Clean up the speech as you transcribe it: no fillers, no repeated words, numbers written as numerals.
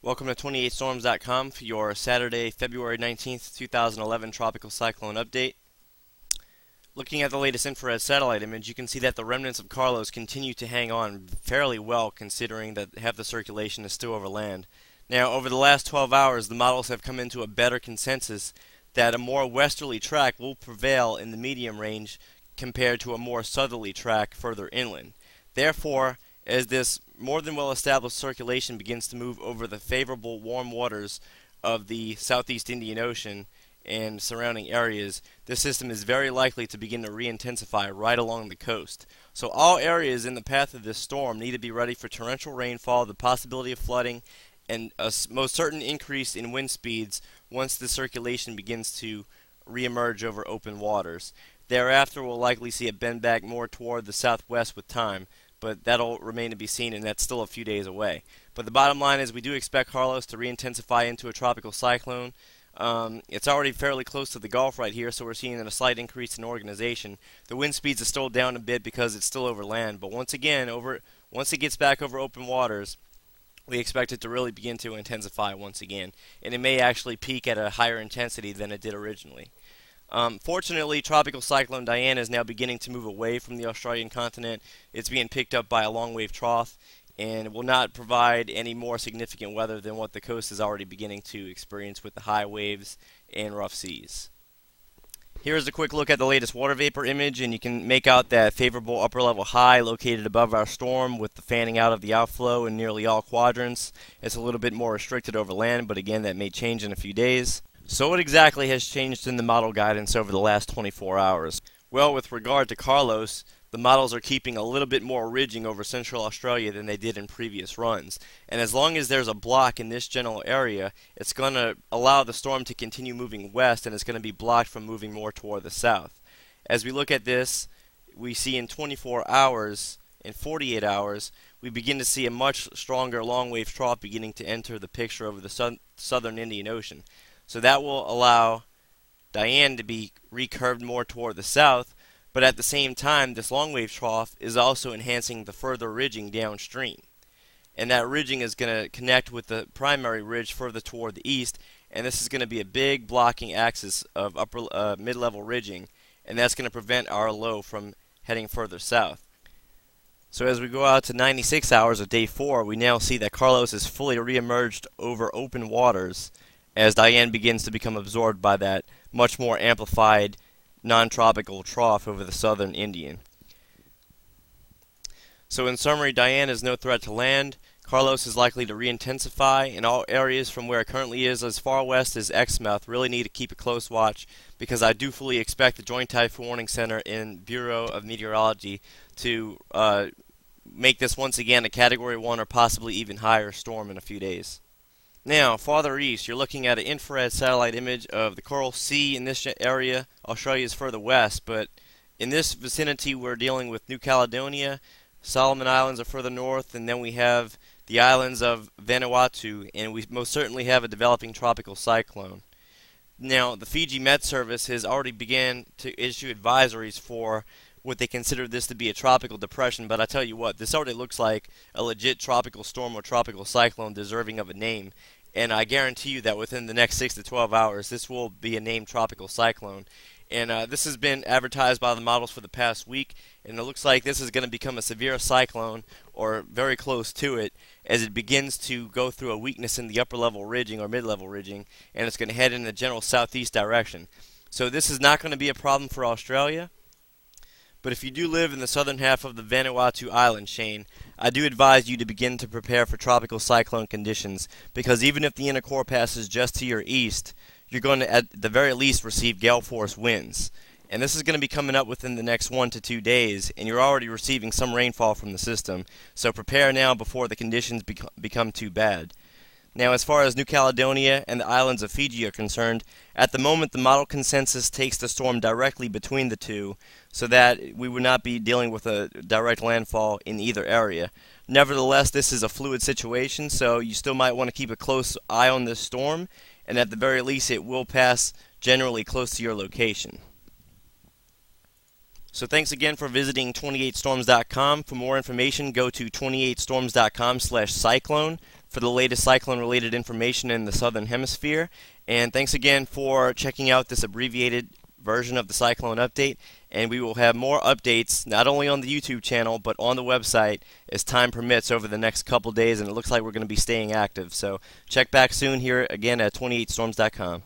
Welcome to 28storms.com for your Saturday, February 19th, 2011 tropical cyclone update. Looking at the latest infrared satellite image, you can see that the remnants of Carlos continue to hang on fairly well considering that half the circulation is still over land. Now, over the last 12 hours, the models have come into a better consensus that a more westerly track will prevail in the medium range compared to a more southerly track further inland. Therefore, as this more than well-established circulation begins to move over the favorable warm waters of the southeast Indian Ocean and surrounding areas, this system is very likely to begin to reintensify right along the coast. So all areas in the path of this storm need to be ready for torrential rainfall, the possibility of flooding, and a most certain increase in wind speeds once the circulation begins to reemerge over open waters. Thereafter, we'll likely see it bend back more toward the southwest with time, but that'll remain to be seen, and that's still a few days away. But the bottom line is we do expect Carlos to reintensify into a tropical cyclone. It's already fairly close to the Gulf right here, so we're seeing a slight increase in organization. The wind speeds are still down a bit because it's still over land, but once again, once it gets back over open waters, we expect it to really begin to intensify once again, and it may actually peak at a higher intensity than it did originally. Fortunately, Tropical Cyclone Dianne is now beginning to move away from the Australian continent. It's being picked up by a long-wave trough and will not provide any more significant weather than what the coast is already beginning to experience with the high waves and rough seas. Here's a quick look at the latest water vapor image, and you can make out that favorable upper-level high located above our storm with the fanning out of the outflow in nearly all quadrants. It's a little bit more restricted over land, but again, that may change in a few days. So what exactly has changed in the model guidance over the last 24 hours? Well, with regard to Carlos, the models are keeping a little bit more ridging over Central Australia than they did in previous runs. And as long as there's a block in this general area, it's going to allow the storm to continue moving west, and it's going to be blocked from moving more toward the south. As we look at this, we see in 24 hours, in 48 hours, we begin to see a much stronger long-wave trough beginning to enter the picture over the southern Indian Ocean. So that will allow Dianne to be recurved more toward the south, but at the same time, this long-wave trough is also enhancing the further ridging downstream. And that ridging is going to connect with the primary ridge further toward the east, and this is going to be a big blocking axis of mid-level ridging, and that's going to prevent our low from heading further south. So as we go out to 96 hours of day 4, we now see that Carlos is fully reemerged over open waters, as Dianne begins to become absorbed by that much more amplified non-tropical trough over the southern Indian. So in summary, Dianne is no threat to land. Carlos is likely to reintensify, and all areas from where it currently is as far west as Exmouth really need to keep a close watch, because I do fully expect the Joint Typhoon Warning Center and Bureau of Meteorology to make this once again a Category 1 or possibly even higher storm in a few days. Now, farther east, you're looking at an infrared satellite image of the Coral Sea in this area. Australia is further west, but in this vicinity we're dealing with New Caledonia. Solomon Islands are further north, and then we have the islands of Vanuatu, and we most certainly have a developing tropical cyclone. Now, the Fiji Met Service has already began to issue advisories for what they consider this to be a tropical depression, but I tell you what, this already looks like a legit tropical storm or tropical cyclone deserving of a name, and I guarantee you that within the next 6 to 12 hours this will be a named tropical cyclone. And this has been advertised by the models for the past week, and it looks like this is going to become a severe cyclone, or very close to it, as it begins to go through a weakness in the upper level ridging or mid-level ridging, and it's going to head in the general southeast direction. So this is not going to be a problem for Australia. But if you do live in the southern half of the Vanuatu island chain, I do advise you to begin to prepare for tropical cyclone conditions, because even if the inner core passes just to your east, you're going to at the very least receive gale force winds. And this is going to be coming up within the next 1 to 2 days, and you're already receiving some rainfall from the system, so prepare now before the conditions become too bad. Now, as far as New Caledonia and the islands of Fiji are concerned, at the moment the model consensus takes the storm directly between the two, so that we would not be dealing with a direct landfall in either area. Nevertheless, this is a fluid situation, so you still might want to keep a close eye on this storm, and at the very least it will pass generally close to your location. So thanks again for visiting 28storms.com. For more information, go to 28storms.com/cyclone. for the latest cyclone-related information in the Southern Hemisphere. And thanks again for checking out this abbreviated version of the Cyclone Update. And we will have more updates, not only on the YouTube channel, but on the website as time permits over the next couple days. And it looks like we're going to be staying active. So check back soon here again at 28storms.com.